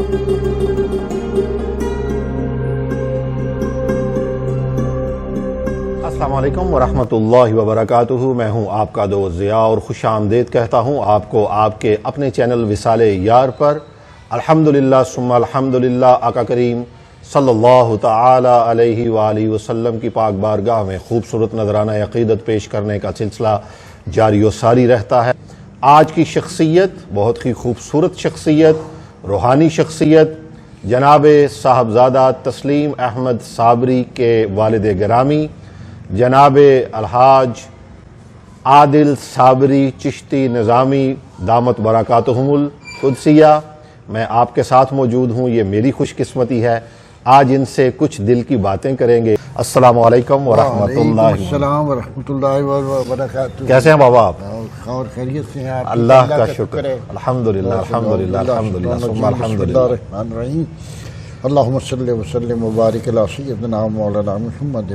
السلام علیکم ورحمۃ اللہ وبرکاتہ۔ میں ہوں آپ کا دوست ضیاء اور خوش آمدید کہتا ہوں آپ کو آپ کے اپنے چینل وصال یار پر۔ الحمدللہ ثم الحمدللہ، آقا کریم صلی اللہ تعالی علیہ وآلہ وسلم کی پاک بارگاہ میں خوبصورت نذرانہ عقیدت پیش کرنے کا سلسلہ جاری و ساری رہتا ہے۔ آج کی شخصیت بہت ہی خوبصورت شخصیت، روحانی شخصیت، جناب صاحبزادہ تسلیم احمد صابری کے والد گرامی جناب الحاج عادل صابری چشتی نظامی دامت برکاتہم القدسیہ، میں آپ کے ساتھ موجود ہوں، یہ میری خوش قسمتی ہے۔ آج ان سے کچھ دل کی باتیں کریں گے۔ السلام علیکم ورحمۃ اللہ۔ السلام ورحمۃ اللہ وبرکاتہ۔ کیسے ہیں بابا آپ؟ اور خیریت سے ہیں آپ؟ اللہ کا شکر ہے، الحمدللہ الحمدللہ الحمدللہ ثم الحمدللہ۔ الرحمن الرحیم، اللہم صلی وسلم وبارک علی سیدنا مولانا محمد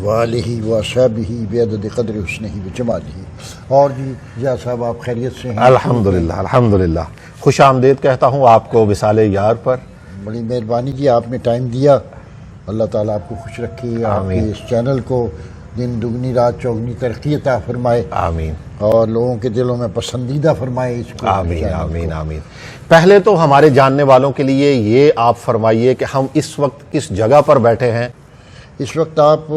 وآلہ وصحبہ بعدد قدر حسنہ وجمالہ۔ اور جی ضیاء صاحب آپ خیریت سے ہیں؟ الحمدللہ الحمدللہ، خوش آمدید کہتا ہوں آپ کو وصال یار پر۔ بڑی مہربانی جی، آپ نے ٹائم دیا، اللہ تعالیٰ آپ کو خوش رکھے، آپ کے اس چینل کو دن دگنی رات چوگنی ترقی عطا فرمائے، آمین، اور لوگوں کے دلوں میں پسندیدہ فرمائے اس کو، آمین آمین آمین۔ پہلے تو ہمارے جاننے والوں کے لیے یہ آپ فرمائیے کہ ہم اس وقت کس جگہ پر بیٹھے ہیں؟ اس وقت آپ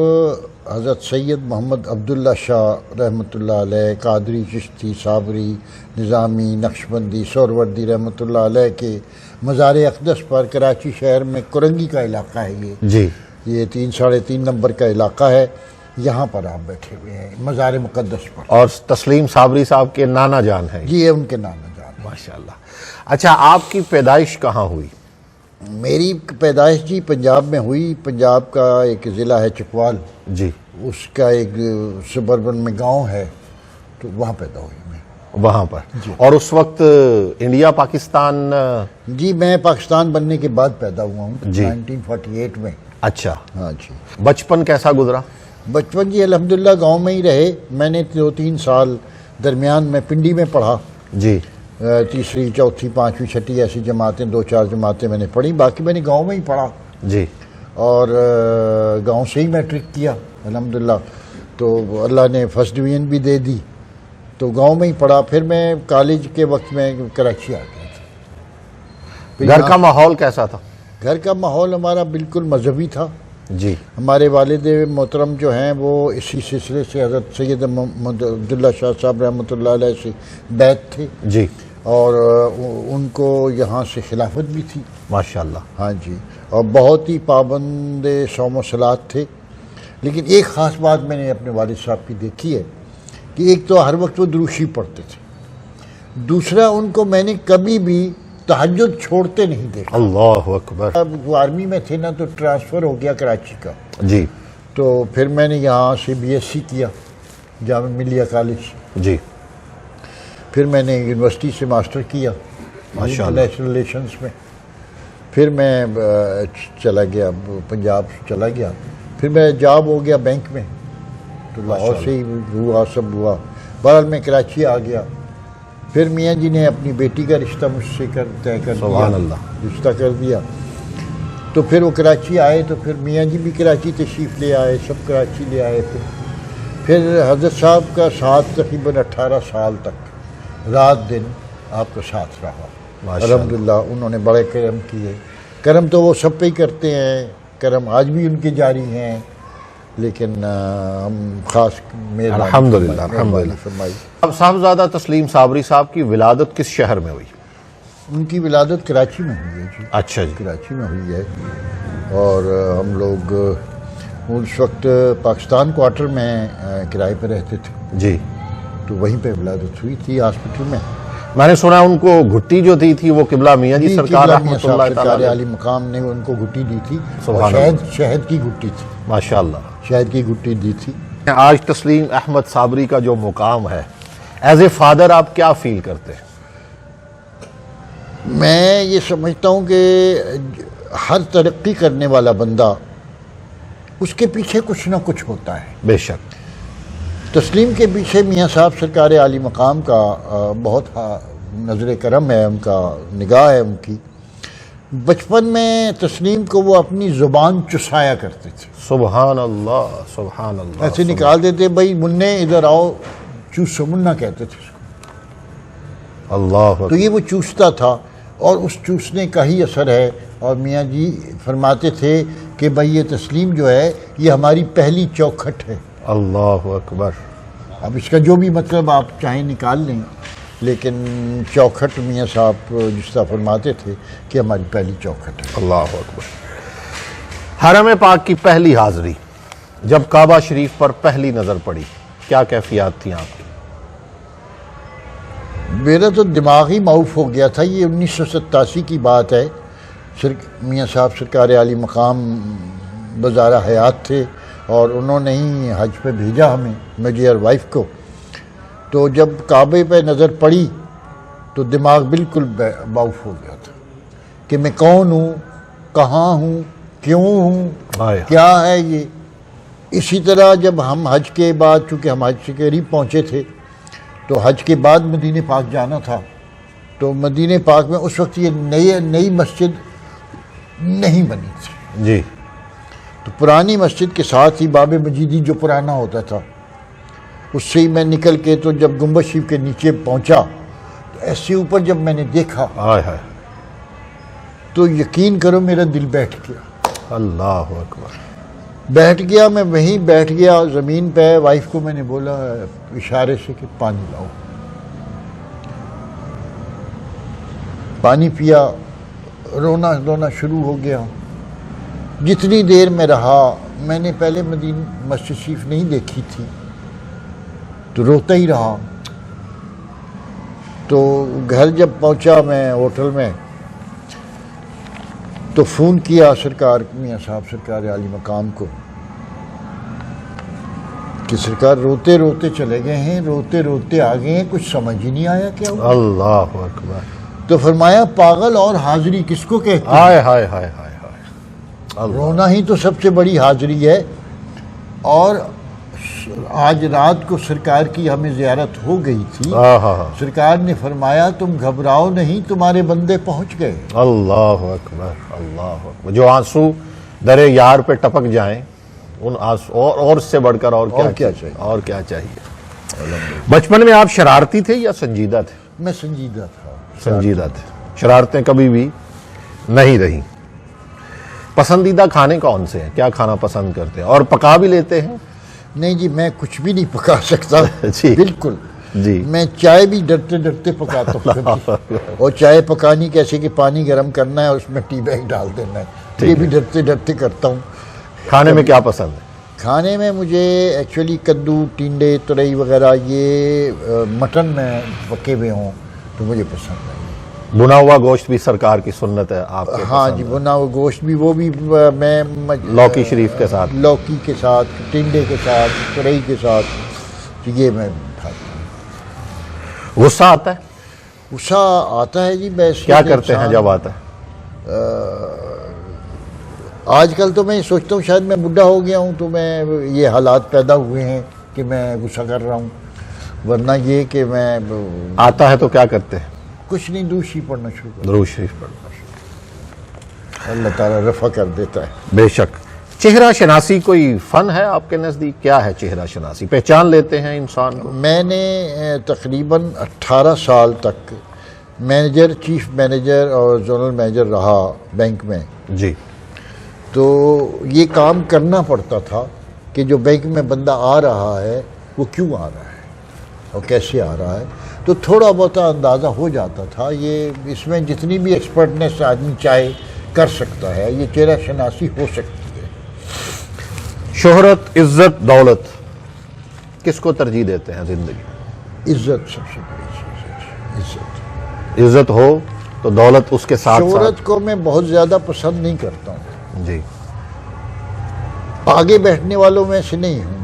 حضرت سید محمد عبداللہ شاہ رحمۃ اللہ علیہ، قادری، چشتی، صابری، نظامی، نقشبندی، سہروردی رحمۃ اللہ علیہ کے مزار اقدس پر کراچی شہر میں کرنگی کا علاقہ ہے۔ جی، یہ 3.5 نمبر کا علاقہ ہے، یہاں پر آپ بیٹھے ہوئے ہیں مزار مقدس پر۔ اور تسلیم صابری صاحب کے نانا جان ہیں؟ جی، یہ ان کے نانا جان۔ ماشاءاللہ۔ اچھا، آپ کی پیدائش کہاں ہوئی؟ میری پیدائش جی پنجاب میں ہوئی۔ پنجاب کا ایک ضلع ہے چکوال، جی، اس کا ایک سبربن میں گاؤں ہے، تو وہاں پیدا ہوئی میں۔ وہاں پر۔ اور اس وقت انڈیا پاکستان؟ جی، میں پاکستان بننے کے بعد پیدا ہوا ہوں، جی، 1948 میں۔ اچھا، ہاں جی۔ بچپن کیسا گزرا؟ بچپن جی الحمدللہ گاؤں میں ہی رہے۔ میں نے 2-3 سال درمیان میں پنڈی میں پڑھا، جی، تیسری، چوتھی، پانچویں، چھٹی ایسی جماعتیں، 2-4 جماعتیں میں نے پڑھی، باقی میں نے گاؤں میں ہی پڑھا، جی، اور گاؤں سے ہی میٹرک کیا الحمدللہ۔ تو اللہ نے فرسٹ ڈویژن بھی دے دی، تو گاؤں میں ہی پڑھا۔ پھر میں کالج کے وقت میں کراچی آ گیا تھا۔ گھر کا ماحول کیسا تھا؟ گھر کا ماحول ہمارا بالکل مذہبی تھا۔ جی، ہمارے والد محترم جو ہیں وہ اسی سلسلے سے حضرت سید محمد عبداللہ شاہ صاحب رحمۃ اللہ علیہ سے بیعت تھے، جی، اور ان کو یہاں سے خلافت بھی تھی، ماشاءاللہ۔ ہاں جی، اور بہت ہی پابند صوم و صلات تھے۔ لیکن ایک خاص بات میں نے اپنے والد صاحب کی دیکھی ہے کہ ایک تو ہر وقت وہ دروشی پڑھتے تھے، دوسرا ان کو میں نے کبھی بھی تہجد چھوڑتے نہیں دیکھا۔ اللہ اکبر۔ اب وہ آرمی میں تھے نا، تو ٹرانسفر ہو گیا کراچی کا، جی، تو پھر میں نے یہاں سے BSc کیا جامعہ ملیہ کالج سے، جی، پھر میں نے یونیورسٹی سے ماسٹر کیا ماشاءاللہ۔ انٹرنیشنل ریلیشنز میں، پھر میں چلا گیا پنجاب، چلا گیا، پھر میں جاب ہو گیا بینک میں، تو لاہور سے ہی ہوا، سب ہوا۔ بہرحال میں کراچی آ گیا، پھر میاں جی نے اپنی بیٹی کا رشتہ مجھ سے طے کر دیا، سبحان اللہ، رشتہ کر دیا، تو پھر وہ کراچی آئے، تو پھر میاں جی بھی کراچی تشریف لے آئے، سب کراچی لے آئے۔ پھر حضرت صاحب کا ساتھ تقریباً 18 سال تک رات دن آپ کا ساتھ رہا، الحمدللہ۔ انہوں نے بڑے کرم کیے، کرم تو وہ سب پہ ہی کرتے ہیں، کرم آج بھی ان کے جاری ہیں، لیکن ہم خاص الحمدللہ الحمدللہ فرمائی۔ اب صاحبزادہ تسلیم صابری صاحب کی ولادت کس شہر میں ہوئی؟ ان کی ولادت کراچی میں ہوئی ہے جی، اچھا جی، کراچی میں ہوئی ہے، اور ہم لوگ اس وقت پاکستان کوارٹر میں کرائے پہ رہتے تھے، جی، تو وہیں پہ ولادت ہوئی تھی ہاسپٹل میں۔ میں نے سنا ان کو گھٹی جو دی تھی وہ قبلہ میاں جی سرکار رحمۃ اللہ سرکار تعالی عالی مقام نے ان کو گھٹی دی تھی، سبحان اور اللہ، شہد کی گھٹی تھی، ماشاءاللہ۔ شہد کی گھٹی دی تھی۔ آج تسلیم احمد صابری کا جو مقام ہے، ایز اے فادر آپ کیا فیل کرتے ہیں؟ میں یہ سمجھتا ہوں کہ ہر ترقی کرنے والا بندہ اس کے پیچھے کچھ نہ کچھ ہوتا ہے۔ بے شک۔ تسلیم کے پیچھے میاں صاحب سرکار عالی مقام کا بہت نظر کرم ہے، ان کا نگاہ ہے ان کی، بچپن میں تسنیم کو وہ اپنی زبان چسایا کرتے تھے، سبحان اللہ سبحان اللہ. ایسے نکال دیتے، بھائی منّے ادھر آؤ، چوسو، منا کہتے تھے اس کو. اللہ تو یہ وہ چوستا تھا، اور اس چوسنے کا ہی اثر ہے. اور میاں جی فرماتے تھے کہ بھائی یہ تسلیم جو ہے یہ ہماری پہلی چوکھٹ ہے. اللہ اکبر. اب اس کا جو بھی مطلب آپ چاہیں نکال لیں، لیکن چوکھٹ میاں صاحب جس طرح فرماتے تھے کہ ہماری پہلی چوکھٹ ہے. اللہ اکبر. حرم پاک کی پہلی حاضری، جب کعبہ شریف پر پہلی نظر پڑی، کیا کیفیات تھیں آپ کی؟ میرا تو دماغ ہی معاف ہو گیا تھا. یہ 1987 کی بات ہے. میاں صاحب سرکار عالی مقام بزارہ حیات تھے، اور انہوں نے ہی حج پہ بھیجا ہمیں، مجھے اور وائف کو. تو جب کعبے پہ نظر پڑی تو دماغ بالکل معاف ہو گیا تھا کہ میں کون ہوں، کہاں ہوں، کیوں ہوں، کیا ہے یہ. اسی طرح جب ہم حج کے بعد، چونکہ ہم حج سے قریب پہنچے تھے، تو حج کے بعد مدینہ پاک جانا تھا. تو مدینہ پاک میں اس وقت یہ نئی مسجد نہیں بنی تھی. جی. تو پرانی مسجد کے ساتھ ہی باب مجیدی جو پرانا ہوتا تھا، اس سے ہی میں نکل کے تو جب گنبد شریف کے نیچے پہنچا تو ایسے اوپر جب میں نے دیکھا تو یقین کرو میرا دل بیٹھ گیا. اللہ اکبر. بیٹھ گیا. میں وہیں بیٹھ گیا زمین پہ. وائف کو میں نے بولا اشارے سے کہ پانی لاؤ. پانی پیا، رونا دھونا شروع ہو گیا. جتنی دیر میں رہا، میں نے پہلے مسجد شریف نہیں دیکھی تھی، تو روتا ہی رہا. تو گھر جب پہنچا میں ہوٹل میں، تو فون کیا سرکار میاں صاحب سرکار عالی مقام کو کہ سرکار روتے روتے چلے گئے ہیں، روتے روتے آ گئے ہیں، کچھ سمجھ ہی نہیں آیا کیا ہوا. اللہ اکبر. تو فرمایا پاگل اور حاضری کس کو کہتے ہیں؟ ہائے ہائے ہائے ہائے. رونا ہی تو سب سے بڑی حاضری ہے. اور آج رات کو سرکار کی ہمیں زیارت ہو گئی تھی. سرکار نے فرمایا تم گھبراؤ نہیں، تمہارے بندے پہنچ گئے. اللہ اکبر اللہ اکبر. جو آنسو درے یار پہ ٹپک جائیں، ان آنسو اور اس سے بڑھ کر اور کیا چاہیے. اور کیا چاہیے. بچپن میں آپ شرارتی تھے یا سنجیدہ تھے؟ میں سنجیدہ تھا. سنجیدہ تھے. شرارتیں کبھی بھی نہیں رہی. پسندیدہ کھانے کون سے ہیں؟ کیا کھانا پسند کرتے ہیں؟ اور پکا بھی لیتے ہیں؟ نہیں جی، میں کچھ بھی نہیں پکا سکتا. جی بالکل. جی. میں چائے بھی ڈرتے ڈرتے پکاتا ہوں. اور چائے پکانی کیسے کہ پانی گرم کرنا ہے اور اس میں ٹی بیگ ڈال دینا ہے، یہ بھی ڈرتے ڈرتے کرتا ہوں. کھانے میں کیا پسند ہے؟ کھانے میں مجھے ایکچولی کدو، ٹینڈے، ترئی وغیرہ یہ مٹن میں پکے ہوئے ہوں تو مجھے پسند ہے. بنا ہوا گوشت بھی سرکار کی سنت ہے آپ کے؟ ہاں جی، بنا ہوا گوشت بھی، وہ بھی میں لوکی شریف کے ساتھ، لوکی کے ساتھ، ٹنڈے کے ساتھ، ترئی کے ساتھ، یہ میں کھاتا ہوں. غصہ آتا ہے؟ غصہ آتا ہے جی. میں کیا کرتے ہیں جب آتا ہے؟ آج کل تو میں سوچتا ہوں شاید میں بڈھا ہو گیا ہوں تو میں یہ حالات پیدا ہوئے ہیں کہ میں غصہ کر رہا ہوں، ورنہ یہ کہ میں آتا ہے تو کیا کرتے ہیں؟ کچھ نہیں، درود شریف پڑھنا شروع کر. درود شریف پڑھنا. اللہ تعالیٰ رفع کر دیتا ہے. بے شک. چہرہ شناسی کوئی فن ہے آپ کے نزدیک؟ کیا ہے چہرہ شناسی؟ پہچان لیتے ہیں انسان کو؟ میں نے تقریباً 18 سال تک مینیجر، چیف مینیجر اور زونل مینیجر رہا بینک میں. جی. تو یہ کام کرنا پڑتا تھا کہ جو بینک میں بندہ آ رہا ہے وہ کیوں آ رہا ہے اور کیسے آ رہا ہے. تو تھوڑا بہت اندازہ ہو جاتا تھا. یہ اس میں جتنی بھی ایکسپرٹنیس آدمی چاہے کر سکتا ہے. یہ چہرہ شناسی ہو سکتی ہے. شہرت، عزت، دولت کس کو ترجیح دیتے ہیں زندگی؟ عزت سب سے بڑی چیز ہے. عزت. عزت ہو تو دولت اس کے ساتھ. شہرت کو میں بہت زیادہ پسند نہیں کرتا ہوں. جی. آگے بیٹھنے والوں میں سے نہیں ہوں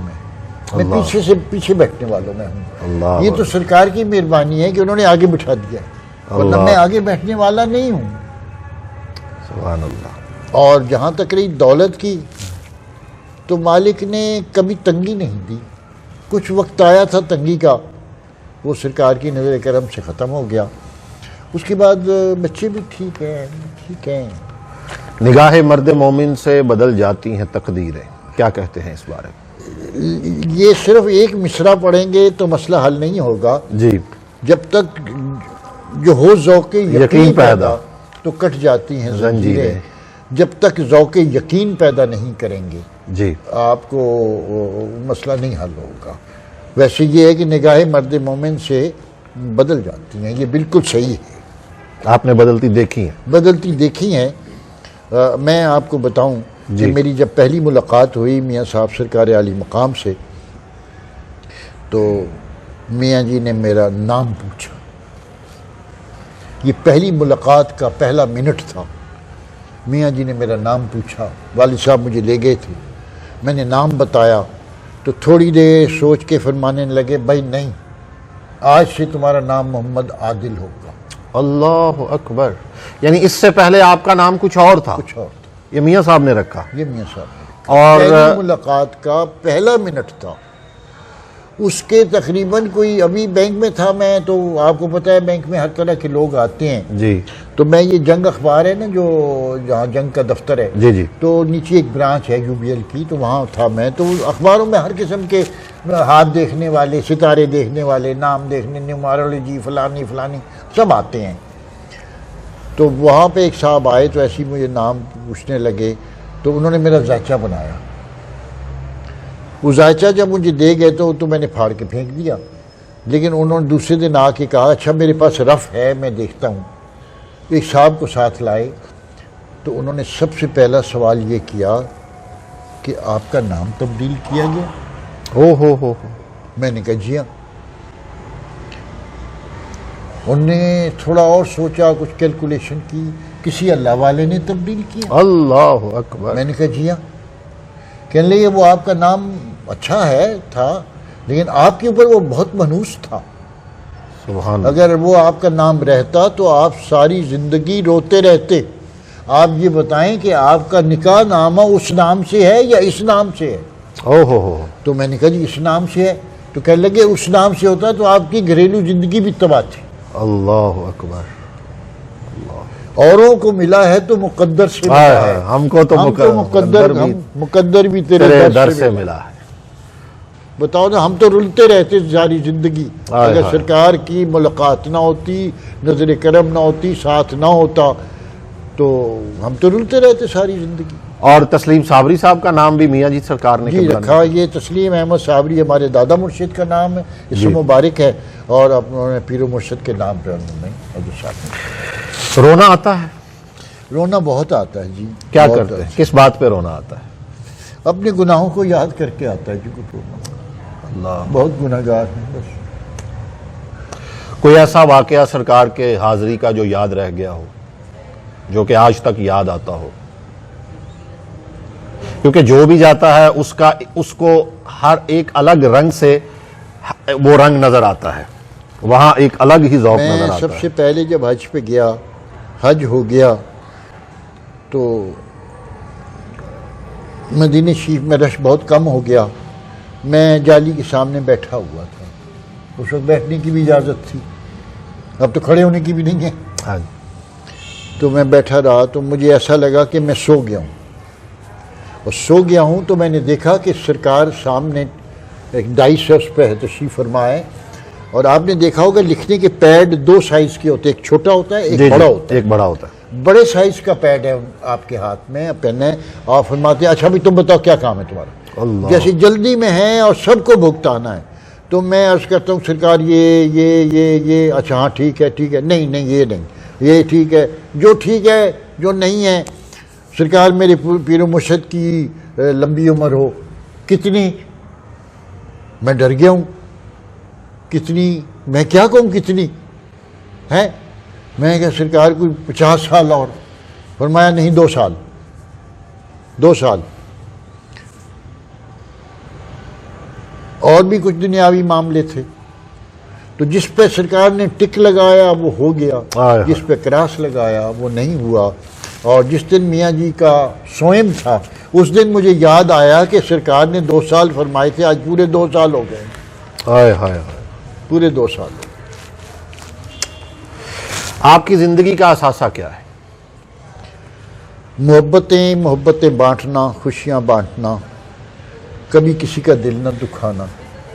میں پیچھے سے پیچھے بیٹھنے والوں میں ہوں. یہ تو سرکار کی مہربانی ہے کہ انہوں نے آگے بٹھا دیا، ورنہ میں آگے بیٹھنے والا نہیں ہوں. سبحان اللہ. اور جہاں تک رہی دولت کی، تو مالک نے کبھی تنگی نہیں دی. کچھ وقت آیا تھا تنگی کا، وہ سرکار کی نظر کرم سے ختم ہو گیا. اس کے بعد بچے بھی ٹھیک ہیں. نگاہ مرد مومن سے بدل جاتی ہیں تقدیریں، کیا کہتے ہیں اس بارے میں؟ یہ صرف ایک مصرع پڑھیں گے تو مسئلہ حل نہیں ہوگا. جی. جب تک جو ہو ذوق یقین پیدا تو کٹ جاتی ہیں زنجیریں. جب تک ذوق یقین پیدا نہیں کریں گے جی آپ کو مسئلہ نہیں حل ہوگا. ویسے یہ ہے کہ نگاہ مرد مومن سے بدل جاتی ہیں، یہ بالکل صحیح ہے. آپ نے بدلتی دیکھی ہیں؟ بدلتی دیکھی ہیں. میں آپ کو بتاؤں کہ میری جب پہلی ملاقات ہوئی میاں صاحب سرکار عالی مقام سے تو میاں جی نے میرا نام پوچھا. یہ پہلی ملاقات کا پہلا منٹ تھا. میاں جی نے میرا نام پوچھا. والد صاحب مجھے لے گئے تھے. میں نے نام بتایا تو تھوڑی دیر سوچ کے فرمانے لگے بھائی نہیں، آج سے تمہارا نام محمد عادل ہوگا. اللہ اکبر. یعنی اس سے پہلے آپ کا نام کچھ اور تھا؟ کچھ اور تھا. یہ میاں صاحب نے رکھا؟ یہ میاں صاحب نے. اور پہلی ملاقات کا پہلا منٹ تھا. اس کے تقریباً کوئی ابھی بینک میں تھا میں، تو آپ کو پتہ ہے بینک میں ہر طرح کے لوگ آتے ہیں. جی. تو میں یہ جنگ اخبار ہے نا جو جہاں جنگ کا دفتر ہے، جی جی. تو نیچے ایک برانچ ہے UBL کی، تو وہاں تھا میں. تو اخباروں میں ہر قسم کے ہاتھ دیکھنے والے، ستارے دیکھنے والے، نام دیکھنے، نیومرالوجی فلانی سب آتے ہیں. تو وہاں پہ ایک صاحب آئے تو ایسے ہی مجھے نام پوچھنے لگے. تو انہوں نے میرا ذائچہ بنایا. وہ ذائچہ جب مجھے دے گئے تو میں نے پھاڑ کے پھینک دیا. لیکن انہوں نے دوسرے دن آ کے کہا اچھا میرے پاس رف ہے میں دیکھتا ہوں. ایک صاحب کو ساتھ لائے تو انہوں نے سب سے پہلا سوال یہ کیا کہ آپ کا نام تبدیل کیا گیا؟ ہو. میں نے کہا جی ہاں. انہوں نے تھوڑا اور سوچا، کچھ کیلکولیشن کی، کسی اللہ والے نے تبدیل کیا. اللہ اکبر. میں نے کہا جی ہاں. کہنے لگے وہ آپ کا نام اچھا ہے تھا لیکن آپ کے اوپر وہ بہت منحوس تھا. سبحان اللہ. اگر وہ آپ کا نام رہتا تو آپ ساری زندگی روتے رہتے. آپ یہ بتائیں کہ آپ کا نکاح نامہ اس نام سے ہے یا اس نام سے ہے؟ ہو. تو میں نے کہا جی اس نام سے ہے. تو کہنے لگے اس نام سے ہوتا تو آپ کی گھریلو زندگی بھی تباہ تھی. اللہ اکبر. اوروں کو ملا ہے تو مقدر سے ملا ہے. ہم کو تو مقدر بھی تیرے در سے ملا ہے. بتاؤ نا، ہم تو رلتے رہتے ساری زندگی. اگر سرکار کی ملاقات نہ ہوتی، نظر کرم نہ ہوتی، ساتھ نہ ہوتا تو ہم تو رلتے رہتے ساری زندگی. اور تسلیم صابری صاحب کا نام بھی میاں جی سرکار نے جی رکھا. یہ تسلیم احمد صابری ہمارے دادا مرشد کا نام ہے، اس سے مبارک ہے. اور انہوں نے پیر و مرشد کے نام پہ انہوں نے حضرت صاحب نے. رونا آتا ہے؟ رونا بہت آتا ہے جی. کیا کرتے ہیں؟ کس بات پہ رونا آتا ہے؟ اپنے گناہوں کو یاد کر کے آتا ہے جی. کچھ رونا. اللہ. بہت گناہ گار ہیں بس. کوئی ایسا واقعہ سرکار کے حاضری کا جو یاد رہ گیا ہو، جو کہ آج تک یاد آتا ہو؟ کیونکہ جو بھی جاتا ہے اس کو ہر ایک الگ رنگ سے وہ رنگ نظر آتا ہے، وہاں ایک الگ ہی ذوق نظر آتا ہے. سب سے پہلے جب حج پہ گیا، حج ہو گیا تو مدینہ شریف میں رش بہت کم ہو گیا. میں جالی کے سامنے بیٹھا ہوا تھا. اس وقت بیٹھنے کی بھی اجازت تھی، اب تو کھڑے ہونے کی بھی نہیں ہے. ہاں. تو میں بیٹھا رہا تو مجھے ایسا لگا کہ میں سو گیا ہوں. اور سو گیا ہوں تو میں نے دیکھا کہ سرکار سامنے ایک ڈائس ہے، اس پہ تشریف فرما ہے. اور آپ نے دیکھا ہوگا لکھنے کے پیڈ دو سائز کے ہوتے ہیں، ایک چھوٹا ہوتا ہے ایک بڑا ہوتا ہے. ایک بڑا ہوتا ہے. بڑے سائز کا پیڈ ہے آپ کے ہاتھ میں پہنا ہے. آپ فرماتے ہیں اچھا بھی تم بتاؤ کیا کام ہے تمہارا. جیسے جلدی میں ہے اور سب کو بھگتانا ہے. تو میں عرض کرتا ہوں سرکار یہ اچھا ہاں ٹھیک ہے نہیں یہ نہیں، یہ ٹھیک ہے، جو ٹھیک ہے جو نہیں ہے. سرکار میرے پیر و مرشد کی لمبی عمر ہو. کتنی؟ میں ڈر گیا ہوں. کتنی؟ میں کیا کہوں کتنی ہے؟ میں کہا سرکار کوئی 50 سال اور. فرمایا نہیں 2 سال. 2 سال. اور بھی کچھ دنیاوی معاملے تھے تو جس پہ سرکار نے ٹک لگایا وہ ہو گیا، جس پہ کراس لگایا وہ نہیں ہوا. اور جس دن میاں جی کا سوئم تھا اس دن مجھے یاد آیا کہ سرکار نے 2 سال فرمائے تھے، آج پورے 2 سال ہو گئے. ہائے ہائے. پورے 2 سال. آپ کی زندگی کا اثاثہ کیا ہے؟ محبتیں بانٹنا، خوشیاں بانٹنا، کبھی کسی کا دل نہ دکھانا۔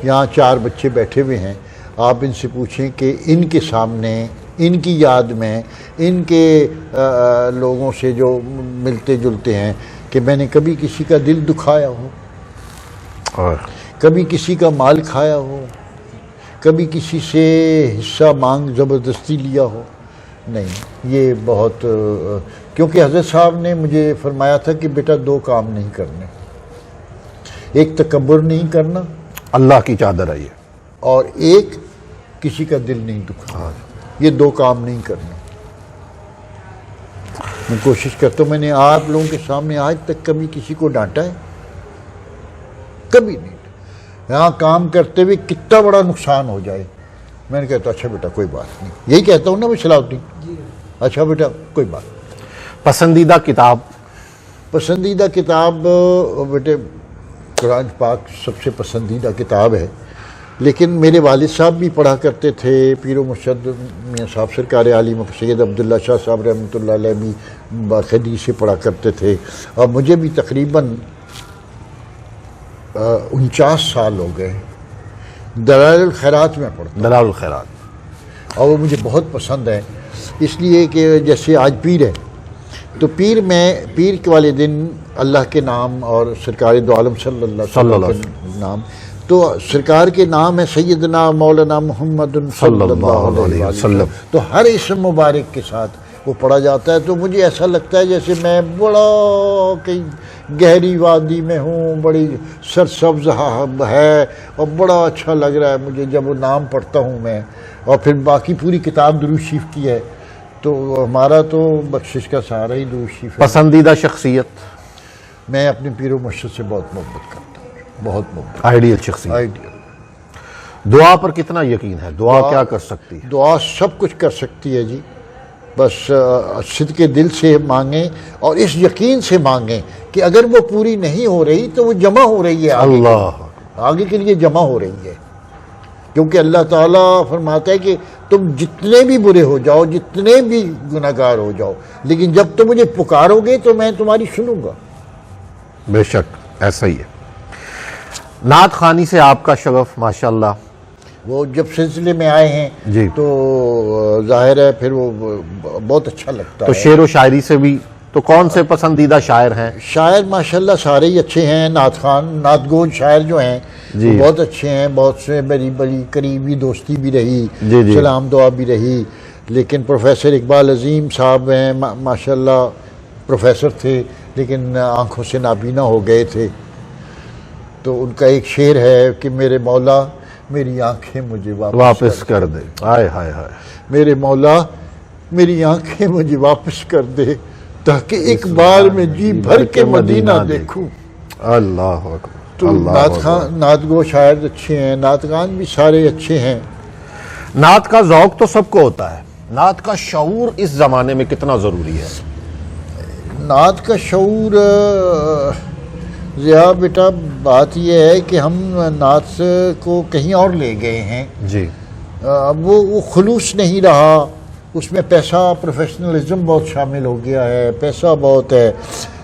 یہاں 4 بچے بیٹھے ہوئے ہیں، آپ ان سے پوچھیں کہ ان کے سامنے، ان کی یاد میں، ان کے لوگوں سے جو ملتے جلتے ہیں، کہ میں نے کبھی کسی کا دل دکھایا ہو، کبھی کسی کا مال کھایا ہو، کبھی کسی سے حصہ مانگ زبردستی لیا ہو؟ نہیں، یہ بہت، کیونکہ حضرت صاحب نے مجھے فرمایا تھا کہ بیٹا 2 کام نہیں کرنے، ایک تکبر نہیں کرنا، اللہ کی چادر ہے یہ، اور ایک کسی کا دل نہیں دکھانا۔ یہ 2 کام نہیں کرنا۔ میں کوشش کرتا ہوں، میں نے آپ لوگوں کے سامنے آج تک کبھی کسی کو ڈانٹا ہے؟ کبھی نہیں۔ یہاں کام کرتے ہوئے کتنا بڑا نقصان ہو جائے، میں نے کہتا اچھا بیٹا کوئی بات نہیں، یہی کہتا ہوں نا میں صلاح الدین، اچھا بیٹا کوئی بات نہیں۔ پسندیدہ کتاب؟ پسندیدہ کتاب بیٹے قرآن پاک سب سے پسندیدہ کتاب ہے، لیکن میرے والد صاحب بھی پڑھا کرتے تھے، پیر و مرشد میاں صاحب سرکار عالی سید عبداللہ شاہ صاحب رحمۃ اللہ علیہ بھی باقاعدگی سے پڑھا کرتے تھے، اور مجھے بھی تقریباً 49 سال ہو گئے دلائل الخیرات میں پڑھتا ہوں، دلائل الخیرات، اور وہ مجھے بہت پسند ہے، اس لیے کہ جیسے آج پیر ہے تو پیر کے والے دن اللہ کے نام اور سرکار دو عالم صلی اللہ علیہ وسلم کے نام، تو سرکار کے نام ہے سیدنا مولانا محمد صلی اللہ علیہ وسلم، تو ہر اسم مبارک کے ساتھ وہ پڑھا جاتا ہے، تو مجھے ایسا لگتا ہے جیسے میں بڑا کہیں گہری وادی میں ہوں، بڑی سرسبز ہے، اور بڑا اچھا لگ رہا ہے مجھے جب وہ نام پڑھتا ہوں میں، اور پھر باقی پوری کتاب درود شریف کی ہے، تو ہمارا تو بخشش کا سہارا ہی درود شریف ہے۔ پسندیدہ شخصیت؟ میں اپنے پیر و مرشد سے بہت محبت کرتا ہوں، بہت محبت۔ آئیڈیل شخصیت؟ آئیڈیل۔ دعا پر کتنا یقین ہے؟ دعا کیا کر سکتی ہے؟ دعا سب کچھ کر سکتی ہے جی، بس صدق دل سے مانگیں اور اس یقین سے مانگیں کہ اگر وہ پوری نہیں ہو رہی تو وہ جمع ہو رہی ہے آگے کے لیے جمع ہو رہی ہے، کیونکہ اللہ تعالیٰ فرماتا ہے کہ تم جتنے بھی برے ہو جاؤ، جتنے بھی گناہگار ہو جاؤ، لیکن جب تم مجھے پکارو گے تو میں تمہاری سنوں گا۔ بے شک ایسا ہی ہے۔ نعت خوانی سے آپ کا شغف ماشاءاللہ؟ وہ جب سلسلے میں آئے ہیں جی تو ظاہر ہے پھر وہ بہت اچھا لگتا تو ہے۔ شعر و شاعری سے بھی تو کون سے پسندیدہ شاعر ہیں؟ شاعر ماشاءاللہ سارے ہی اچھے ہیں، نعت خوان نعت گو شاعر جو ہیں جی وہ بہت اچھے ہیں، بہت سے بڑی بڑی قریبی دوستی بھی رہی، جی جی سلام دعا بھی رہی، لیکن پروفیسر اقبال عظیم صاحب ہیں ماشاءاللہ، پروفیسر تھے لیکن آنکھوں سے نابینا ہو گئے تھے، تو ان کا ایک شعر ہے کہ میرے مولا میری آنکھیں مجھے واپس کر دے، ہائے ہائے ہائے، میرے مولا میری آنکھیں مجھے واپس کر دے تاکہ ایک بار میں جی بھر کے مدینہ دیکھوں۔ اللہ اکبر۔ تو نعت گو شاعر اچھے ہیں، نعت خان بھی سارے اچھے ہیں۔ نعت کا ذوق تو سب کو ہوتا ہے، نعت کا شعور اس زمانے میں کتنا ضروری ہے؟ نعت کا شعور ضیاء بیٹا بات یہ ہے کہ ہم نعت کو کہیں اور لے گئے ہیں، جی وہ خلوص نہیں رہا، اس میں پیسہ پروفیشنلزم بہت شامل ہو گیا ہے، پیسہ بہت ہے،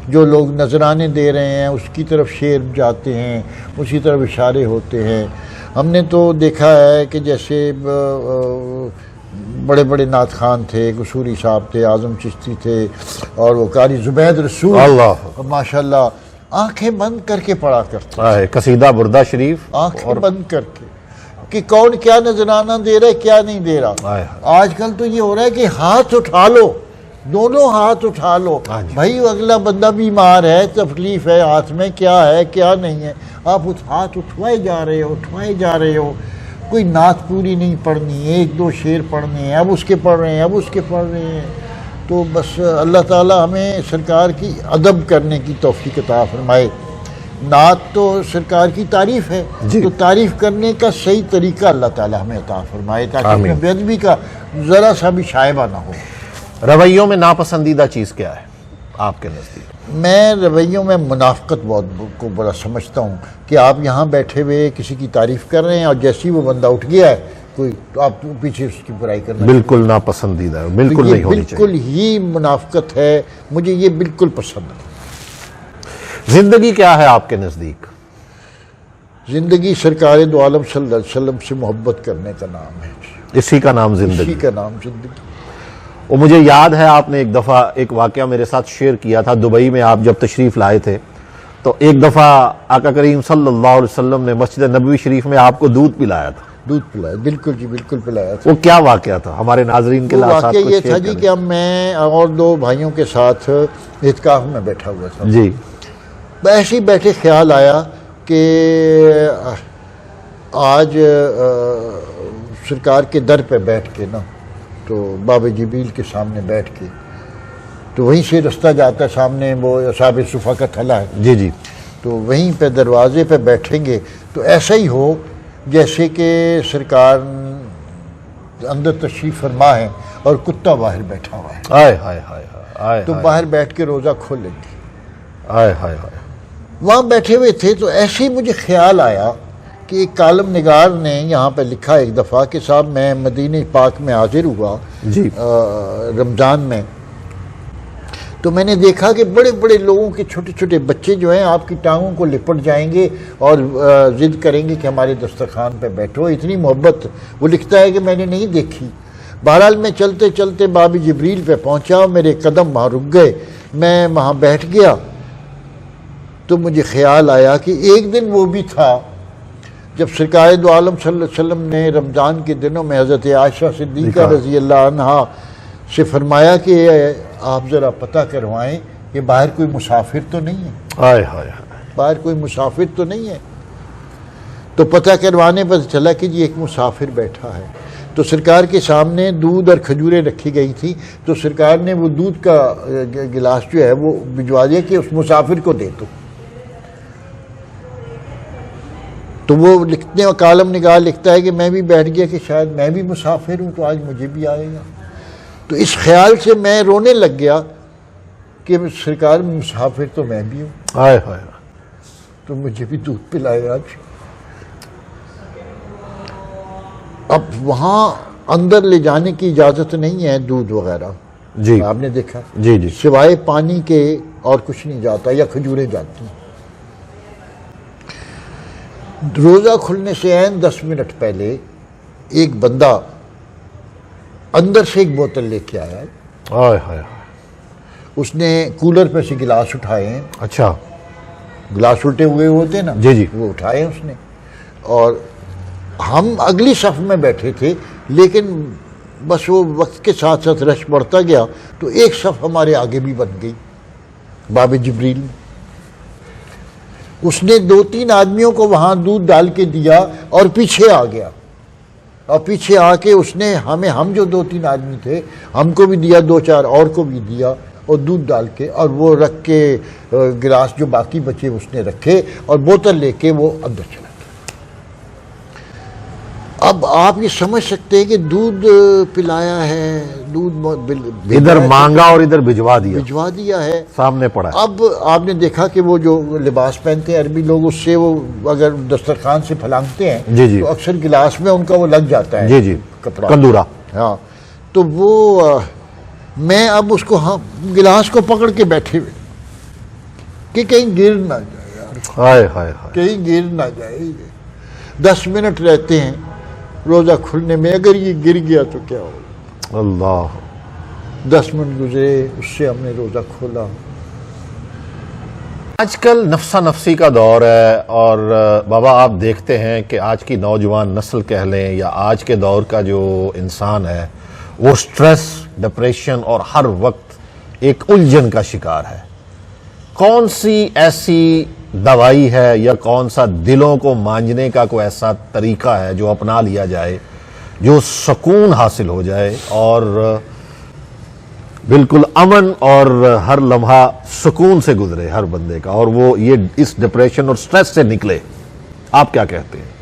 جو لوگ نذرانے دے رہے ہیں اس کی طرف شعر جاتے ہیں، اسی طرف اشارے ہوتے ہیں۔ ہم نے تو دیکھا ہے کہ جیسے بڑے بڑے نعت خان تھے، قصوری صاحب تھے، اعظم چشتی تھے، اور وہ قاری زبید رسول اللہ ماشاءاللہ آنکھیں بند کر کے پڑھا کرتے، قصیدہ بردہ شریف آنکھیں بند کر کے، کہ کون کیا نذرانہ دے رہا ہے کیا نہیں دے رہا۔ آج کل تو یہ ہو رہا ہے کہ ہاتھ اٹھا لو، دونوں ہاتھ اٹھا لو، بھائی اگلا بندہ بیمار ہے، تکلیف ہے، ہاتھ میں کیا ہے کیا نہیں ہے، آپ ہاتھ اٹھوائے جا رہے ہو، کوئی نعت پوری نہیں پڑھنی، 1-2 شعر پڑھنے ہیں، اب اس کے پڑھ رہے ہیں، تو بس اللہ تعالیٰ ہمیں سرکار کی ادب کرنے کی توفیق عطا فرمائے۔ نعت تو سرکار کی تعریف ہے، تو تعریف کرنے کا صحیح طریقہ اللہ تعالیٰ ہمیں عطا فرمائے تاکہ اس میں بے ادبی کا ذرا سا بھی شائبہ نہ ہو۔ رویوں میں ناپسندیدہ چیز کیا ہے آپ کے نزدیک؟ میں رویوں میں منافقت بہت کو بڑا سمجھتا ہوں، کہ آپ یہاں بیٹھے ہوئے کسی کی تعریف کر رہے ہیں اور جیسے ہی وہ بندہ اٹھ گیا ہے کوئی تو آپ پیچھے اس کی برائی کرنا بالکل ناپسندیدہ ہے، بالکل تو یہ نہیں ہونی چاہیے۔ بالکل ہی منافقت ہے، مجھے یہ بالکل پسند ہے۔ زندگی کیا ہے آپ کے نزدیک؟ زندگی سرکار دو عالم صلی اللہ علیہ وسلم سے محبت کرنے کا نام ہے، اسی کا نام اسی زندگی۔ کا نام زندگی۔ وہ مجھے یاد ہے آپ نے ایک دفعہ ایک واقعہ میرے ساتھ شیئر کیا تھا، دبئی میں آپ جب تشریف لائے تھے تو ایک دفعہ آقا کریم صلی اللہ علیہ وسلم نے مسجد نبوی شریف میں آپ کو دودھ پلایا تھا۔ دودھ پلایا، بالکل جی، بالکل پلایا تھا۔ وہ کیا واقعہ تھا ہمارے ناظرین کے وہ لیے؟ واقعہ یہ تھا جی کہ اب میں اور دو بھائیوں کے ساتھ اعتکاف میں بیٹھا ہوا تھا، جی ایسے ہی بیٹھے خیال آیا کہ آج سرکار کے در پہ بیٹھ کے نا، تو باب جبریل کے سامنے بیٹھ کے، تو وہیں سے رستہ جاتا ہے سامنے، وہ اصحاب صفا کا تھلا ہے، جی جی تو وہیں پہ دروازے پہ بیٹھیں گے تو ایسا ہی ہو جیسے کہ سرکار اندر تشریف فرما ہے اور کتا باہر بیٹھا ہوا ہے، آئے ہائے ہائے ہائے، تو باہر بیٹھ کے روزہ کھولیں گے۔ آئے ہائے ہائے، وہاں بیٹھے ہوئے تھے تو ایسے ہی مجھے خیال آیا کہ ایک کالم نگار نے یہاں پہ لکھا ایک دفعہ کہ صاحب میں مدینہ پاک میں حاضر ہوا جی رمضان میں، تو میں نے دیکھا کہ بڑے بڑے لوگوں کے چھوٹے چھوٹے بچے جو ہیں آپ کی ٹانگوں کو لپٹ جائیں گے اور ضد کریں گے کہ ہمارے دسترخوان پہ بیٹھو، اتنی محبت۔ وہ لکھتا ہے کہ میں نے نہیں دیکھی۔ بہرحال میں چلتے چلتے باب جبریل پہ پہنچا، میرے قدم وہاں رک گئے، میں وہاں بیٹھ گیا، تو مجھے خیال آیا کہ ایک دن وہ بھی تھا جب سرکار دو عالم صلی اللہ علیہ وسلم نے رمضان کے دنوں میں حضرت عائشہ صدیقہ رضی اللہ عنہا سے فرمایا کہ آپ ذرا پتہ کروائیں کہ باہر کوئی مسافر تو نہیں ہے، آئے ہائے ہائے، باہر کوئی مسافر تو نہیں ہے۔ تو پتہ کروانے پر چلا کہ جی ایک مسافر بیٹھا ہے، تو سرکار کے سامنے دودھ اور کھجوریں رکھی گئی تھی، تو سرکار نے وہ دودھ کا گلاس جو ہے وہ بھجوا دیا کہ اس مسافر کو دے دو۔ تو وہ لکھنے اور کالم نگار لکھتا ہے کہ میں بھی بیٹھ گیا کہ شاید میں بھی مسافر ہوں تو آج مجھے بھی آئے گا، تو اس خیال سے میں رونے لگ گیا کہ سرکار مسافر تو میں بھی ہوں، آئے ہائے، تو مجھے بھی دودھ پلائے آج۔ اب وہاں اندر لے جانے کی اجازت نہیں ہے دودھ وغیرہ، جی آپ نے دیکھا، جی جی سوائے پانی کے اور کچھ نہیں جاتا، یا کھجوریں جاتی ہیں۔ روزہ کھلنے سے عین 10 منٹ پہلے ایک بندہ اندر سے ایک بوتل لے کے آیا، آئے ہائے، اس نے کولر پہ سے گلاس اٹھائے ہیں، اچھا گلاس الٹے ہوئے ہوتے نا، جی جی، وہ اٹھائے اس نے، اور ہم اگلی صف میں بیٹھے تھے، لیکن بس وہ وقت کے ساتھ ساتھ رش بڑھتا گیا تو ایک صف ہمارے آگے بھی بن گئی باب جبریل میں۔ اس نے 2-3 آدمیوں کو وہاں دودھ ڈال کے دیا اور پیچھے آ گیا، اور پیچھے آ کے اس نے ہم جو 2-3 آدمی تھے ہم کو بھی دیا، 2-4 اور کو بھی دیا، اور دودھ ڈال کے، اور وہ رکھ کے گلاس جو باقی بچے اس نے رکھے، اور بوتل لے کے وہ اندر چلا گیا۔ اب آپ یہ سمجھ سکتے ہیں کہ دودھ پلایا ہے، دودھ ادھر مانگا اور ادھر بھجوا دیا ہے، سامنے پڑا ہے۔ اب آپ نے دیکھا کہ وہ جو لباس پہنتے ہیں عربی لوگ، اس سے وہ اگر دسترخوان سے پھلانگتے ہیں جی جی، تو اکثر گلاس میں ان کا وہ لگ جاتا ہے، جی جی، کپڑا، کندورا، ہاں، تو وہ میں اب اس کو گلاس کو پکڑ کے بیٹھے ہوئے کہ کہیں گر نہ جائے یار، ہائے ہائے ہائے، کہیں گر نہ جائے، 10 منٹ رہتے ہیں روزہ کھلنے میں، اگر یہ گر گیا تو کیا ہوگا۔ اللہ، 10 منٹ گزرے، اس سے ہم نے روزہ کھولا۔ آج کل نفسا نفسی کا دور ہے، اور بابا آپ دیکھتے ہیں کہ آج کی نوجوان نسل کہہ لیں یا آج کے دور کا جو انسان ہے وہ سٹریس، ڈپریشن اور ہر وقت ایک الجھن کا شکار ہے۔ کون سی ایسی دوائی ہے یا کون سا دلوں کو مانجنے کا کوئی ایسا طریقہ ہے جو اپنا لیا جائے، جو سکون حاصل ہو جائے اور بالکل امن اور ہر لمحہ سکون سے گزرے ہر بندے کا، اور وہ یہ اس ڈپریشن اور سٹریس سے نکلے؟ آپ کیا کہتے ہیں؟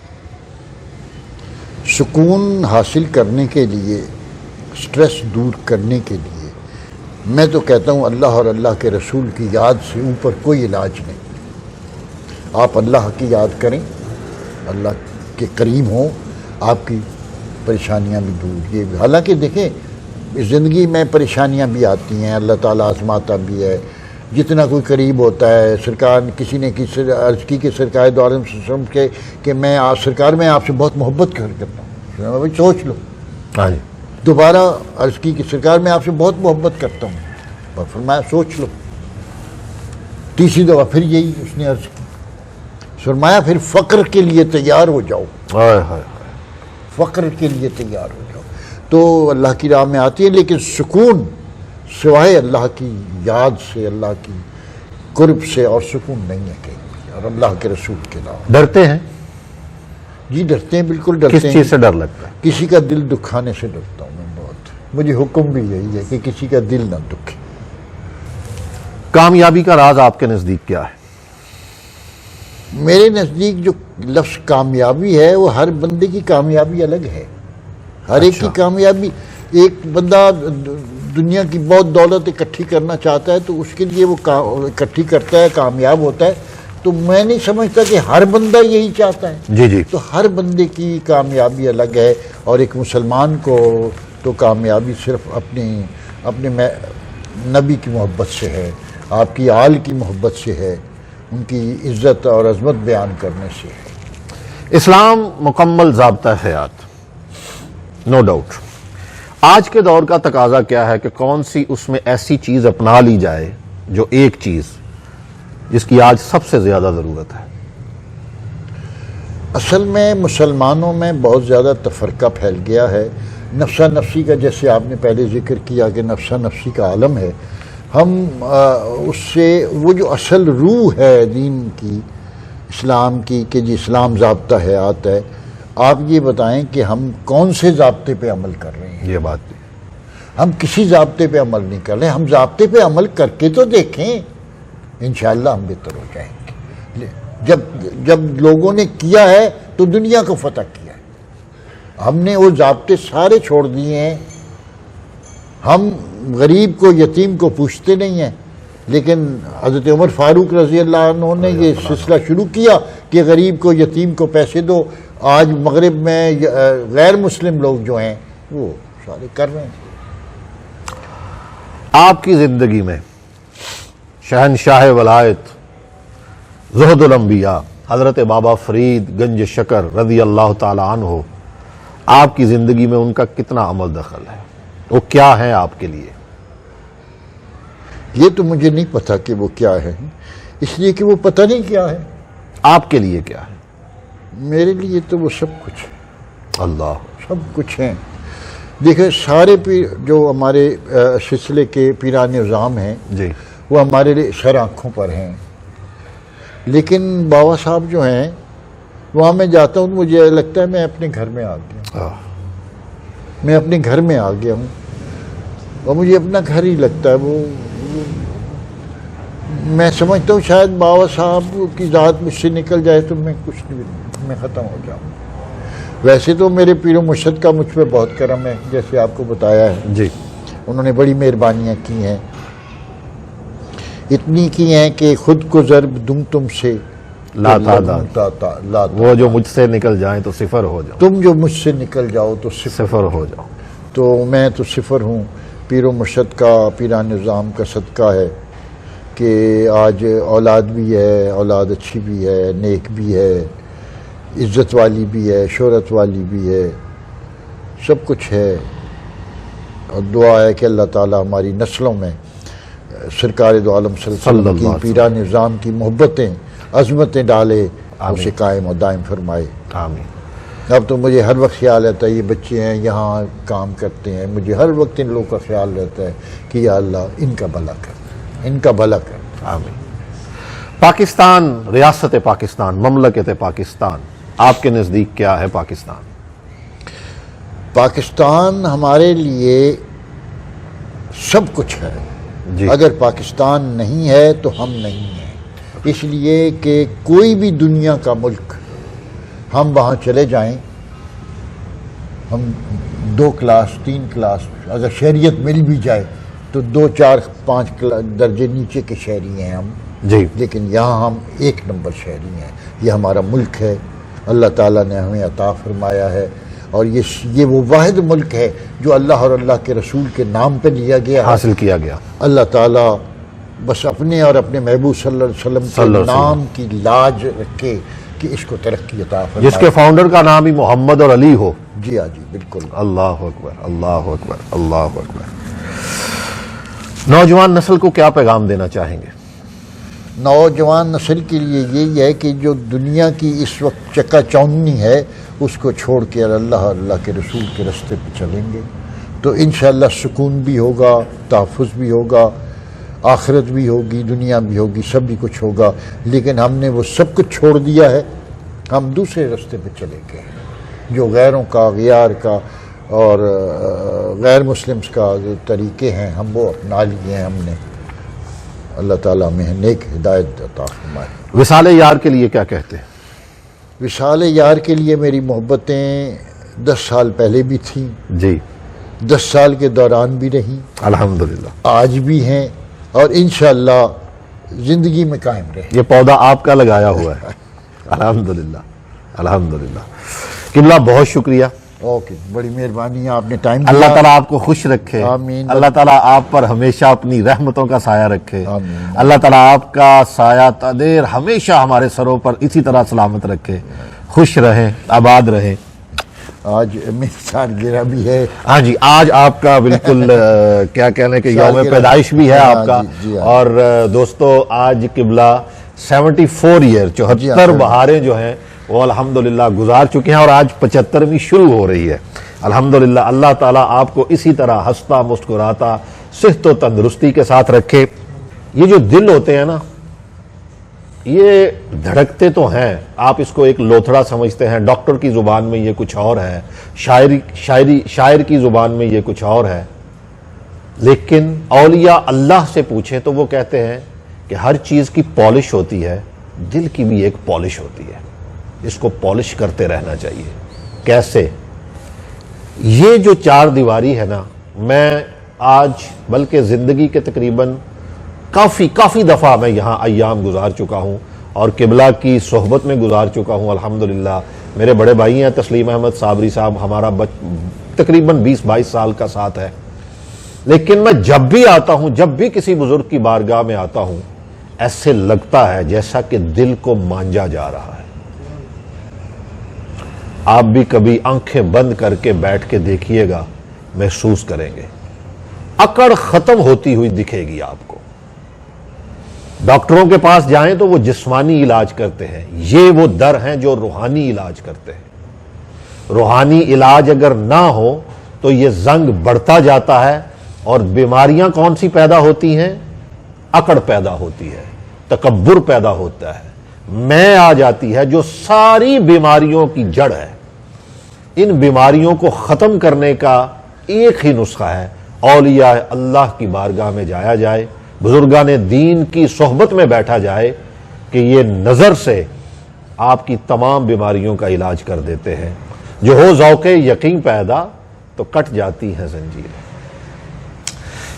سکون حاصل کرنے کے لیے، سٹریس دور کرنے کے لیے، میں تو کہتا ہوں اللہ اور اللہ کے رسول کی یاد سے اوپر کوئی علاج نہیں۔ آپ اللہ کی یاد کریں، اللہ کے قریب ہوں، آپ کی پریشانیاں بھی دور. یہ حالانکہ دیکھیں زندگی میں پریشانیاں بھی آتی ہیں, اللہ تعالیٰ آزماتا بھی ہے. جتنا کوئی قریب ہوتا ہے, سرکار کسی نے عرض کی کہ سرکار دو عالم صلی اللہ علیہ وسلم کے کہ میں سرکار میں آپ سے بہت محبت کرتا ہوں. بھائی سوچ لو. ہاں جی. دوبارہ عرض کی کہ سرکار میں آپ سے بہت محبت کرتا ہوں. اور فرمایا سوچ لو. تیسری دفعہ پھر یہی اس نے عرض کی. فرمایا پھر فقر کے لیے تیار ہو جاؤ, فقر کے لیے تیار ہو جاؤ. تو اللہ کی راہ میں آتی ہے, لیکن سکون سوائے اللہ کی یاد سے, اللہ کی قرب سے اور سکون نہیں ہے کہیں بھی, اور اللہ کے رسول کے علاوہ. ڈرتے ہیں؟ جی ڈرتے ہیں, بالکل ڈرتے کس ہیں. چیز سے ڈر لگتا ہے؟ کسی کا دل دکھانے سے ڈرتا ہوں میں بہت. مجھے حکم بھی یہی ہے کہ کسی کا دل نہ دکھے. کامیابی کا راز آپ کے نزدیک کیا ہے؟ میرے نزدیک جو لفظ کامیابی ہے وہ ہر بندے کی کامیابی الگ ہے. ہر ایک کی کامیابی. ایک بندہ دنیا کی بہت دولت اکٹھی کرنا چاہتا ہے تو اس کے لیے وہ اکٹھی کرتا ہے, کامیاب ہوتا ہے. تو میں نہیں سمجھتا کہ ہر بندہ یہی چاہتا ہے. جی جی. تو ہر بندے کی کامیابی الگ ہے. اور ایک مسلمان کو تو کامیابی صرف اپنے نبی کی محبت سے ہے, آپ کی آل کی محبت سے ہے, ان کی عزت اور عظمت بیان کرنے سے ہے. اسلام مکمل ضابطہ حیات, نو ڈاؤٹ. آج کے دور کا تقاضا کیا ہے کہ کون سی اس میں ایسی چیز اپنا لی جائے, جو ایک چیز جس کی آج سب سے زیادہ ضرورت ہے؟ اصل میں مسلمانوں میں بہت زیادہ تفرقہ پھیل گیا ہے. نفسا نفسی کا, جیسے آپ نے پہلے ذکر کیا کہ نفسا نفسی کا عالم ہے. ہم اس سے وہ جو اصل روح ہے دین کی, اسلام کی, کہ جی اسلام ضابطہ حیات ہے, آپ یہ بتائیں کہ ہم کون سے ضابطے پہ عمل کر رہے ہیں؟ یہ بات بھی. ہم کسی ضابطے پہ عمل نہیں کر رہے. ہم ضابطے پہ عمل کر کے تو دیکھیں, انشاءاللہ ہم بہتر ہو جائیں گے. جب لوگوں نے کیا ہے تو دنیا کو فتح کیا ہے. ہم نے وہ ضابطے سارے چھوڑ دیے ہیں. ہم غریب کو, یتیم کو پوچھتے نہیں ہیں. لیکن حضرت عمر فاروق رضی اللہ عنہ نے یہ سلسلہ شروع کیا کہ غریب کو, یتیم کو پیسے دو. آج مغرب میں غیر مسلم لوگ جو ہیں وہ سارے کر رہے ہیں. آپ کی زندگی میں شہنشاہ ولایت, زہد الانبیاء, حضرت بابا فرید گنج شکر رضی اللہ تعالی عنہ, آپ کی زندگی میں ان کا کتنا عمل دخل ہے؟ وہ کیا ہیں آپ کے لیے؟ یہ تو مجھے نہیں پتا کہ وہ کیا ہے, اس لیے کہ وہ پتہ نہیں کیا ہے. آپ کے لیے کیا ہے؟ میرے لیے تو وہ سب کچھ ہے. اللہ. سب کچھ ہیں. دیکھیں سارے جو ہمارے سلسلے کے پیران نظام ہیں جی, وہ ہمارے لیے سر آنکھوں پر ہیں. لیکن بابا صاحب جو ہیں وہاں میں جاتا ہوں مجھے لگتا ہے میں اپنے گھر میں آ گیا. میں اپنے گھر میں آ گیا ہوں اور مجھے اپنا گھر ہی لگتا ہے. وہ میں سمجھتا ہوں شاید بابا صاحب کی ذات مجھ سے نکل جائے تو میں کچھ نہیں, میں ختم ہو جاؤں. ویسے تو میرے پیر و مرشد کا مجھ پہ بہت کرم ہے, جیسے آپ کو بتایا ہے. جی. انہوں نے بڑی مہربانیاں کی ہیں, اتنی کی ہیں کہ خود کو ضرب دوں تم سے لا تعداد, وہ جو مجھ سے نکل جائیں تو صفر ہو جاؤ. تم جو مجھ سے نکل جاؤ تو صفر ہو جاؤ. تو میں تو صفر ہوں. پیر و مرشد کا, پیران نظام کا صدقہ ہے کہ آج اولاد بھی ہے, اولاد اچھی بھی ہے, نیک بھی ہے, عزت والی بھی ہے, شہرت والی بھی ہے, سب کچھ ہے. اور دعا ہے کہ اللہ تعالی ہماری نسلوں میں سرکار دو عالم صلی اللہ علیہ وسلم کی, پیران نظام کی محبتیں, عظمتیں ڈالے, اسے قائم و دائم فرمائے. آمین. اب تو مجھے ہر وقت خیال رہتا ہے یہ بچے ہیں یہاں کام کرتے ہیں, مجھے ہر وقت ان لوگوں کا خیال رہتا ہے کہ یا اللہ ان کا بھلا کر, ان کا بھلا کر. آمین. پاکستان, ریاست پاکستان, مملکت پاکستان, آپ کے نزدیک کیا ہے پاکستان؟ پاکستان ہمارے لیے سب کچھ ہے. جی. اگر پاکستان نہیں ہے تو ہم نہیں ہیں. اس لیے کہ کوئی بھی دنیا کا ملک ہم وہاں چلے جائیں, ہم 2 کلاس 3 کلاس اگر شہریت مل بھی جائے تو 2 4 5 درجے نیچے کے شہری ہیں ہم. جی. لیکن یہاں ہم 1 نمبر شہری ہیں. یہ ہمارا ملک ہے, اللہ تعالیٰ نے ہمیں عطا فرمایا ہے. اور یہ وہ واحد ملک ہے جو اللہ اور اللہ کے رسول کے نام پہ لیا گیا ہے۔ حاصل کیا گیا۔ اللہ تعالیٰ بس اپنے اور اپنے محبوب صلی اللہ علیہ وسلم کے نام کی لاج رکھے کہ اس کو ترقی عطا فرمائے، جس کے فاؤنڈر کا نام ہی محمد اور علی ہو۔ جی ہاں جی بالکل۔ اللہ اکبر، اللہ اکبر، اللہ اکبر۔ نوجوان نسل کو کیا پیغام دینا چاہیں گے؟ نوجوان نسل کے لیے یہی ہے کہ جو دنیا کی اس وقت چکا چوندنی ہے اس کو چھوڑ کے اللہ اور اللہ کے رسول کے راستے پہ چلیں گے تو انشاءاللہ سکون بھی ہوگا، تحفظ بھی ہوگا، آخرت بھی ہوگی، دنیا بھی ہوگی، سب بھی کچھ ہوگا۔ لیکن ہم نے وہ سب کچھ چھوڑ دیا ہے، ہم دوسرے راستے پہ چلے گئے جو غیروں کا، غیار کا اور غیر مسلمز کا جو طریقے ہیں ہم وہ اپنا لیے ہیں ہم نے۔ اللہ تعالیٰ ہمیں نیک ہدایت عطا فرمائے۔ وصال یار کے لیے کیا کہتے ہیں؟ وصال یار کے لیے میری محبتیں 10 سال پہلے بھی تھیں، جی 10 سال کے دوران بھی رہیں، الحمدللہ۔ آج بھی ہیں اور انشاءاللہ زندگی میں قائم رہیں۔ یہ پودا آپ کا لگایا ہوا ہے، الحمدللہ الحمدللہ۔ قبلہ بہت شکریہ، اوکے، بڑی مہربانی ہے، آپ نے ٹائم اللہ تعالیٰ آپ کو خوش رکھے، آمین۔ اللہ تعالیٰ آپ پر ہمیشہ اپنی رحمتوں کا سایہ رکھے، آمین۔ اللہ تعالیٰ آپ کا سایہ تدیر ہمیشہ ہمارے سروں پر اسی طرح سلامت رکھے، خوش رہیں، آباد رہیں۔ آج میری سالگرہ بھی ہے۔ ہاں جی، آج آپ کا بالکل کیا کہنے کہ یوم سالگرہ پیدائش بھی ہے ہاں آپ کا، جی ہاں۔ اور دوستو آج قبلہ 74 ایئر، جی ہاں، 74 بہاریں جو ہیں وہ الحمدللہ گزار چکے ہیں اور آج 75ویں شروع ہو رہی ہے۔ الحمدللہ اللہ تعالیٰ آپ کو اسی طرح ہنستا مسکراتا صحت و تندرستی کے ساتھ رکھے۔ یہ جو دل ہوتے ہیں نا، یہ دھڑکتے تو ہیں، آپ اس کو ایک لوتھڑا سمجھتے ہیں، ڈاکٹر کی زبان میں یہ کچھ اور ہے، شاعر کی زبان میں یہ کچھ اور ہے، لیکن اولیاء اللہ سے پوچھیں تو وہ کہتے ہیں کہ ہر چیز کی پالش ہوتی ہے، دل کی بھی ایک پالش ہوتی ہے، اس کو پالش کرتے رہنا چاہیے۔ کیسے؟ یہ جو 4 دیواری ہے نا، میں آج بلکہ زندگی کے تقریباً کافی دفعہ میں یہاں ایام گزار چکا ہوں اور قبلہ کی صحبت میں گزار چکا ہوں الحمدللہ۔ میرے بڑے بھائی ہیں تسلیم احمد صابری صاحب، ہمارا تقریباً 20-22 سال کا ساتھ ہے، لیکن میں جب بھی آتا ہوں، جب بھی کسی بزرگ کی بارگاہ میں آتا ہوں، ایسے لگتا ہے جیسا کہ دل کو مانجا جا رہا ہے۔ آپ بھی کبھی آنکھیں بند کر کے بیٹھ کے دیکھیے گا، محسوس کریں گے، اکڑ ختم ہوتی ہوئی دکھے گی آپ کو۔ ڈاکٹروں کے پاس جائیں تو وہ جسمانی علاج کرتے ہیں، یہ وہ در ہیں جو روحانی علاج کرتے ہیں۔ روحانی علاج اگر نہ ہو تو یہ زنگ بڑھتا جاتا ہے اور بیماریاں کون سی پیدا ہوتی ہیں؟ اکڑ پیدا ہوتی ہے، تکبر پیدا ہوتا ہے، میں آ جاتی ہے جو ساری بیماریوں کی جڑ ہے۔ ان بیماریوں کو ختم کرنے کا ایک ہی نسخہ ہے، اولیاء اللہ کی بارگاہ میں جایا جائے، بزرگان دین کی صحبت میں بیٹھا جائے کہ یہ نظر سے آپ کی تمام بیماریوں کا علاج کر دیتے ہیں۔ جو ہو ذوق یقین پیدا تو کٹ جاتی ہیں زنجیریں۔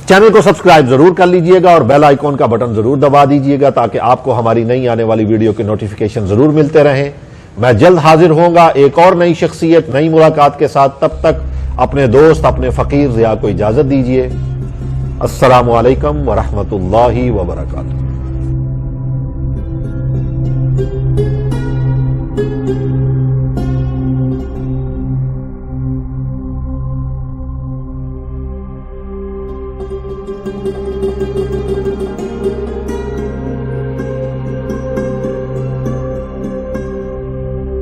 چینل کو سبسکرائب ضرور کر لیجئے گا اور بیل آئیکن کا بٹن ضرور دبا دیجئے گا تاکہ آپ کو ہماری نئی آنے والی ویڈیو کے نوٹیفیکیشن ضرور ملتے رہیں۔ میں جلد حاضر ہوں گا ایک اور نئی شخصیت، نئی ملاقات کے ساتھ۔ تب تک اپنے دوست، اپنے فقیر ضیاء کو اجازت دیجئے۔ السلام علیکم ورحمۃ اللہ وبرکاتہ۔